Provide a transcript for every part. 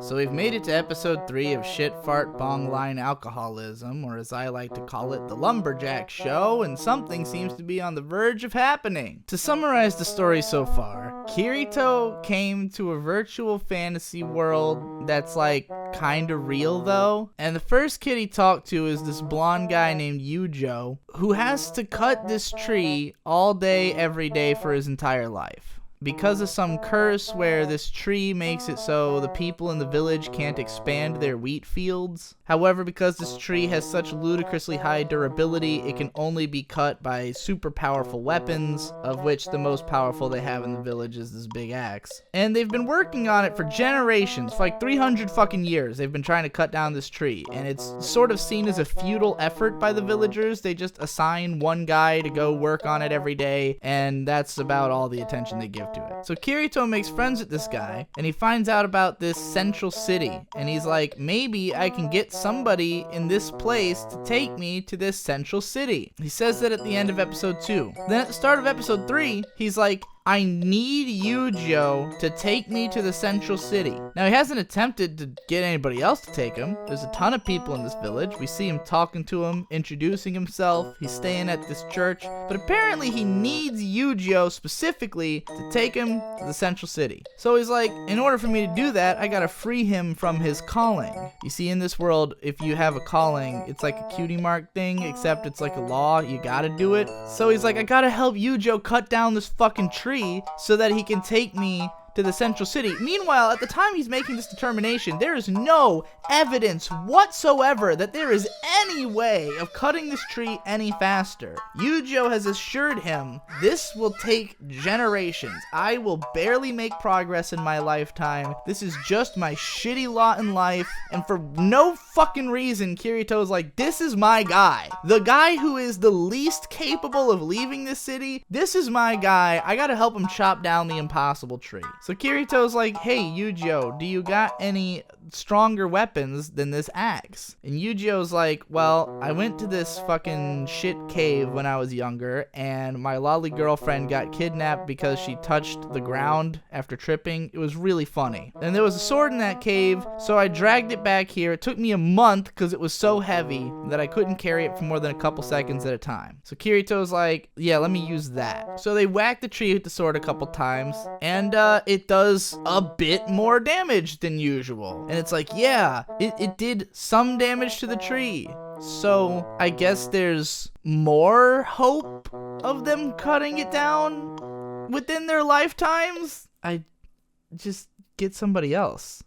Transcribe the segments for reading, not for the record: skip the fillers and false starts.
So we've made it to episode 3 of Shit Fart Bong Line Alcoholism, or as I like to call it, the Lumberjack Show, and something seems to be on the verge of happening. To summarize the story so far, Kirito came to a virtual fantasy world that's like kinda real though, and the first kid he talked to is this blonde guy named Yujo, who has to cut this tree all day every day for his entire life. Because of some curse where this tree makes it so the people in the village can't expand their wheat fields. However, because this tree has such ludicrously high durability, it can only be cut by super powerful weapons, of which the most powerful they have in the village is this big axe. And they've been working on it for generations, for like 300 fucking years. They've been trying to cut down this tree, and it's sort of seen as a futile effort by the villagers. They just assign one guy to go work on it every day, and that's about all the attention they give to it. So Kirito makes friends with this guy, and he finds out about this central city, and he's like, maybe I can get somebody in this place to take me to this central city. He says that at the end of episode 2. Then at the start of episode 3, he's like, I need Yujo to take me to the central city. Now, he hasn't attempted to get anybody else to take him. There's a ton of people in this village. We see him talking to him, introducing himself. He's staying at this church. But apparently he needs Yujo specifically to take him to the central city. So he's like, in order for me to do that, I gotta free him from his calling. You see, in this world, if you have a calling, it's like a cutie mark thing, except it's like a law. You gotta do it. So he's like, I gotta help Yujo cut down this fucking tree so that he can take me to the central city. Meanwhile, at the time he's making this determination, there is no evidence whatsoever that there is any way of cutting this tree any faster. Yujo has assured him, this will take generations. I will barely make progress in my lifetime. This is just my shitty lot in life. And for no fucking reason, Kirito's like, this is my guy. The guy who is the least capable of leaving this city, this is my guy. I gotta help him chop down the impossible tree. So Kirito's like, hey Yujo, do you got any stronger weapons than this axe? And Yujo's like, well, I went to this fucking shit cave when I was younger, and my lolly girlfriend got kidnapped because she touched the ground after tripping. It was really funny. And there was a sword in that cave, so I dragged it back here. It took me a month because it was so heavy that I couldn't carry it for more than a couple seconds at a time. So Kirito's like, yeah, let me use that. So they whack the tree with the sword a couple times, and it does a bit more damage than usual. And it's like, yeah, it did some damage to the tree. So I guess there's more hope of them cutting it down within their lifetimes. I just get somebody else.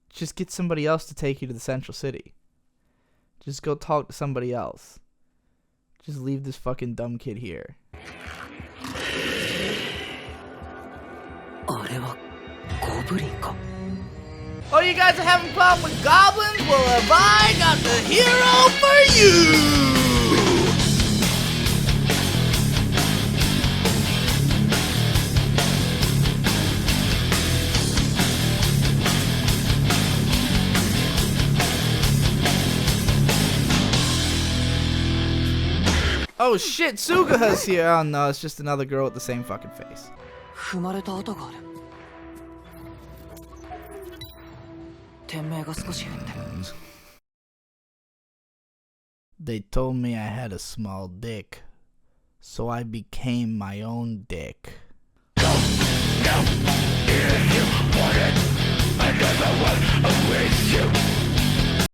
Just get somebody else to take you to the central city. Just go talk to somebody else. Just leave this fucking dumb kid here. Oh, you guys are having a problem with goblins? Well, have I got the hero for you! Oh shit, Sugaha's here! Oh no, it's just another girl with the same fucking face. They told me I had a small dick, so I became my own dick. No, if you want it, I never will.